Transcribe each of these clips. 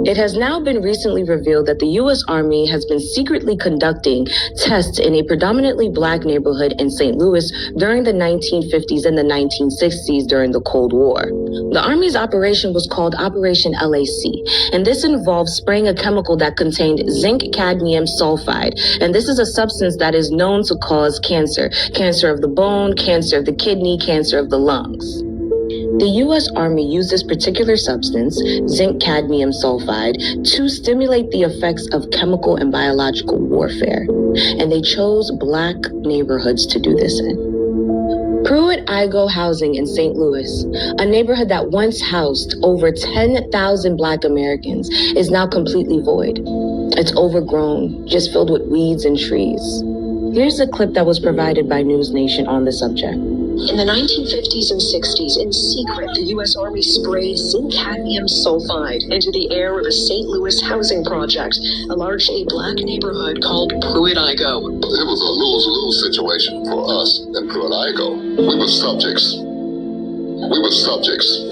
It has now been recently revealed that the U.S. Army has been secretly conducting tests in a predominantly black neighborhood in St. Louis during the 1950s and the 1960s during the Cold War. The Army's operation was called Operation LAC, and this involved spraying a chemical that contained zinc cadmium sulfide, and this is a substance that is known to cause cancer of the bone, cancer of the kidney, cancer of the lungs. The U.S. Army used this particular substance, zinc cadmium sulfide, to stimulate the effects of chemical and biological warfare, and they chose black neighborhoods to do this in. Pruitt-Igoe housing in St. Louis, a neighborhood that once housed over 10,000 black Americans, is now completely void. It's overgrown, just filled with weeds and trees. Here's a clip that was provided by News Nation on the subject. In the 1950s and 60s, in secret, the U.S. Army sprayed zinc cadmium sulfide into the air of a St. Louis housing project, a largely black neighborhood called Pruitt-Igoe. It was a lose-lose situation for us in Pruitt-Igoe. We were subjects.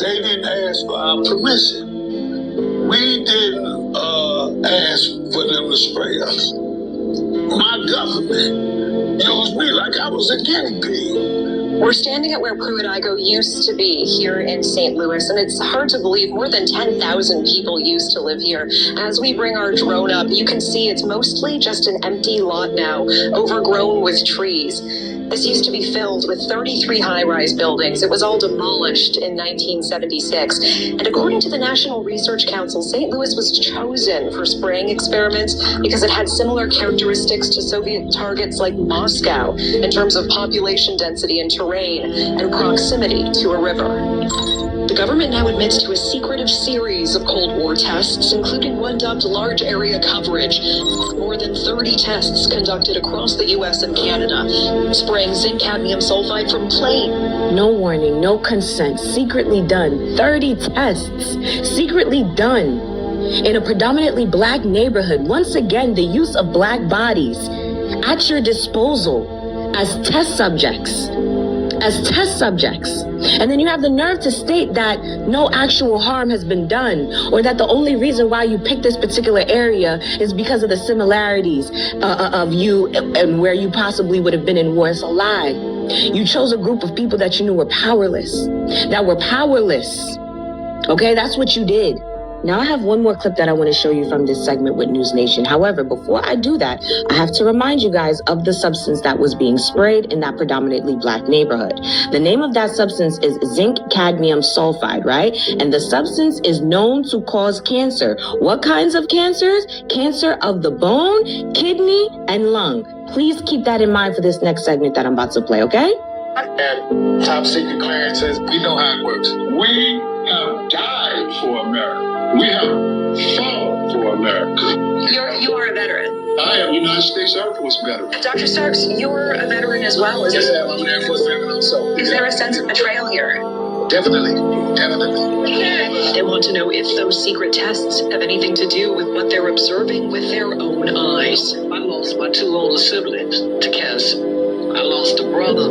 They didn't ask for our permission. We didn't ask for them to spray us. My government used me like I was a guinea pig. We're standing at where Pruitt-Igoe used to be here in St. Louis, and it's hard to believe more than 10,000 people used to live here. As we bring our drone up, you can see it's mostly just an empty lot now, overgrown with trees. This used to be filled with 33 high-rise buildings. It was all demolished in 1976. And according to the National Research Council, St. Louis was chosen for spraying experiments because it had similar characteristics to Soviet targets like Moscow in terms of population density and terrain and proximity to a river. The government now admits to a secretive series of Cold War tests, including one dubbed Large Area Coverage. More than 30 tests conducted across the U.S. and Canada, spraying zinc cadmium sulfide from plane. No warning, no consent, secretly done. 30 tests, secretly done. In a predominantly black neighborhood, once again, the use of black bodies at your disposal as test subjects. And then you have the nerve to state that no actual harm has been done, or that the only reason why you picked this particular area is because of the similarities of you and where you possibly would have been in war. It's a lie. You chose a group of people that you knew were powerless, Okay, that's what you did. Now I have one more clip that I want to show you from this segment with News Nation. However, before I do that, I have to remind you guys of the substance that was being sprayed in that predominantly black neighborhood. The name of that substance is zinc cadmium sulfide, right? And the substance is known to cause cancer. What kinds of cancers? Cancer of the bone, kidney, and lung. Please keep that in mind for this next segment that I'm about to play, okay? And top secret clearances, we know how it works. We have died for America. We have fought for America. You are a veteran. I am United States Air Force veteran. Dr. Starks, you're a veteran as well. Yes, I am. I'm an Air Force veteran also. Is there a sense of betrayal here? Definitely. They want to know if those secret tests have anything to do with what they're observing with their own eyes. I lost my two older siblings to cancer. I lost a brother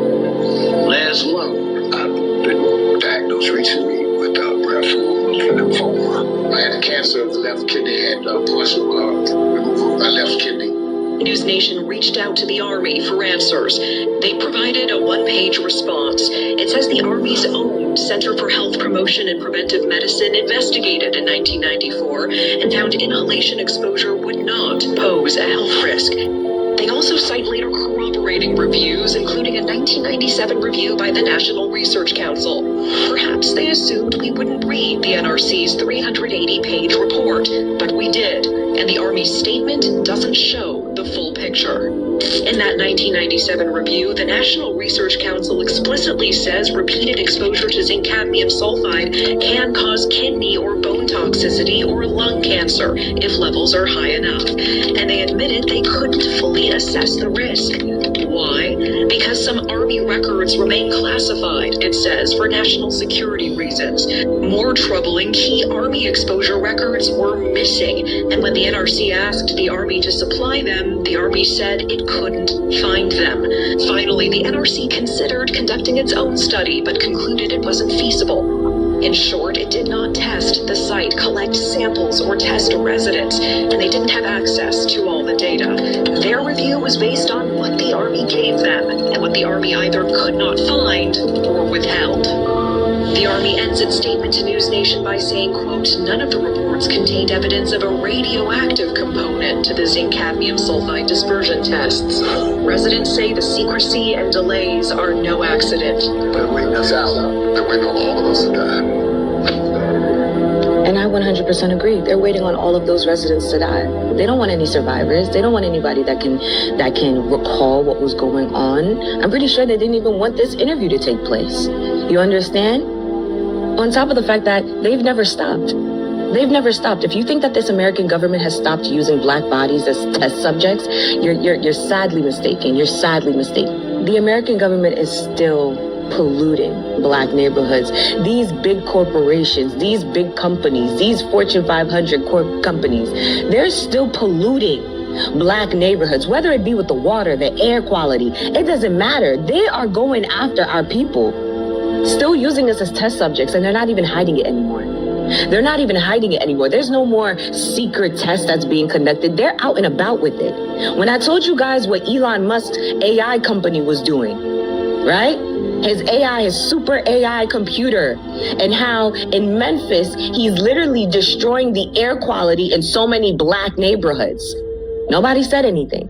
last month. I've been diagnosed recently with peripheral lymphoma. I had cancer of the left kidney and partial removal of my left kidney. News Nation reached out to the Army for answers. They provided a one-page response. It says the Army's own Center for Health Promotion and Preventive Medicine investigated in 1994 and found inhalation exposure would not pose a health risk. They also cite later corroborating reviews, including a 1997 review by the National Research Council. Perhaps they assumed we wouldn't read the NRC's 380-page report, but we did, and the Army's statement doesn't show the full picture. In that 1997 review, the National Research Council explicitly says repeated exposure to zinc cadmium sulfide can cause kidney or bone toxicity or lung cancer if levels are high enough. And they admitted they couldn't fully assess the risk. Why? Because some Army records remain classified, it says, for national security reasons. More troubling, key Army exposure records were missing. And when the NRC asked the Army to supply them, the Army said it couldn't find them. Finally, the NRC considered conducting its own study, but concluded it wasn't feasible. In short, it did not test the site, collect samples, or test residents, and they didn't have access to all the data. Their review was based on what the Army gave them, and what the Army either could not find or withheld. The Army ends its statement to News Nation by saying, quote, none of the reports contained evidence of a radioactive component to the zinc cadmium sulfide dispersion tests. Residents say the secrecy and delays are no accident. But we miss out that we know all of us have died. And I 100% agree. They're waiting on all of those residents to die. They don't want any survivors. They don't want anybody that can recall what was going on. I'm pretty sure they didn't even want this interview to take place. You understand? On top of the fact that they've never stopped. They've never stopped. If you think that this American government has stopped using black bodies as test subjects, you're sadly mistaken. You're sadly mistaken. The American government is still polluting black neighborhoods. These big corporations, these big companies, these Fortune 500 companies, they're still polluting black neighborhoods, whether it be with the water, the air quality, it doesn't matter. They are going after our people, still using us as test subjects, and they're not even hiding it anymore. They're not even hiding it anymore. There's no more secret test that's being conducted. They're out and about with it. When I told you guys what Elon Musk's AI company was doing, right? His AI, his super AI computer, and how in Memphis, he's literally destroying the air quality in so many black neighborhoods. Nobody said anything.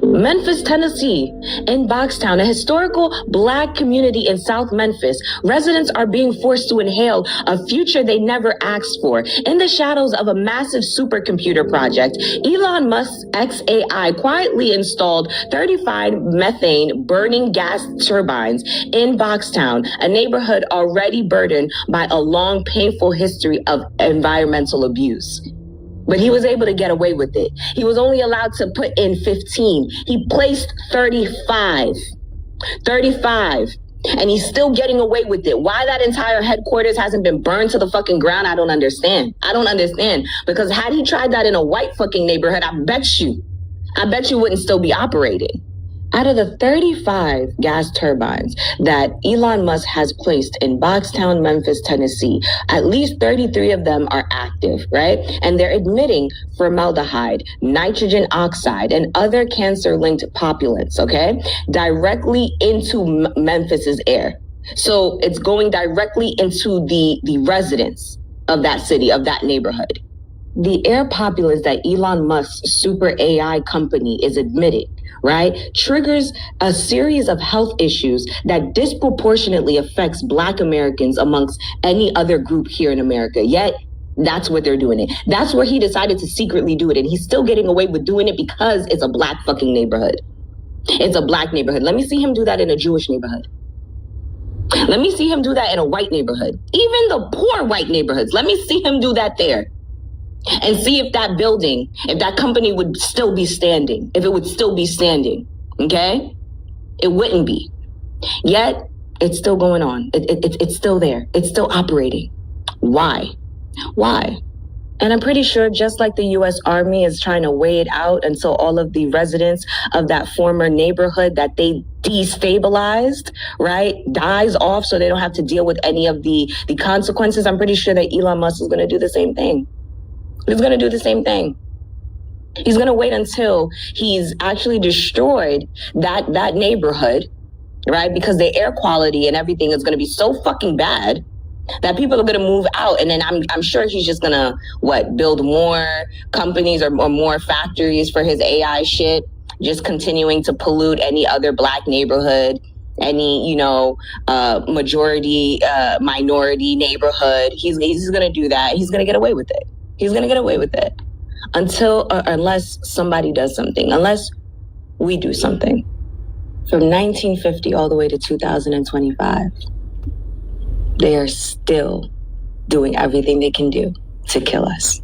Memphis, Tennessee, in Boxtown, a historical black community in South Memphis, residents are being forced to inhale a future they never asked for. In the shadows of a massive supercomputer project, Elon Musk's XAI quietly installed 35 methane burning gas turbines in Boxtown, a neighborhood already burdened by a long, painful history of environmental abuse. But he was able to get away with it. He was only allowed to put in 15. He placed 35. 35. And he's still getting away with it. Why that entire headquarters hasn't been burned to the fucking ground, I don't understand. I don't understand. Because had he tried that in a white fucking neighborhood, I bet you wouldn't still be operating. Out of the 35 gas turbines that Elon Musk has placed in Boxtown, Memphis, Tennessee, at least 33 of them are active, right? And they're emitting formaldehyde, nitrogen oxide, and other cancer-linked pollutants, okay? Directly into Memphis's air. So it's going directly into the residents of that city, of that neighborhood. The air pollutants that Elon Musk's super AI company is emitting, right, triggers a series of health issues that disproportionately affects Black Americans amongst any other group here in America. Yet, that's what they're doing it. That's where he decided to secretly do it. And he's still getting away with doing it because it's a Black fucking neighborhood. It's a Black neighborhood. Let me see him do that in a Jewish neighborhood. Let me see him do that in a white neighborhood. Even the poor white neighborhoods. Let me see him do that there. And see if that building, if that company would still be standing, if it would still be standing, okay? It wouldn't be. Yet, it's still going on. It's still there. It's still operating. Why? Why? And I'm pretty sure just like the U.S. Army is trying to weigh it out until all of the residents of that former neighborhood that they destabilized, right, dies off so they don't have to deal with any of the consequences, I'm pretty sure that Elon Musk is going to do the same thing. He's going to do the same thing. He's going to wait until he's actually destroyed that neighborhood, right? Because the air quality and everything is going to be so fucking bad that people are going to move out. And then I'm sure he's just going to, build more companies or more factories for his AI shit, just continuing to pollute any other Black neighborhood, any, majority, minority neighborhood. He's going to do that. He's going to get away with it. He's going to get away with it unless somebody does something, unless we do something. From 1950 all the way to 2025, they are still doing everything they can do to kill us.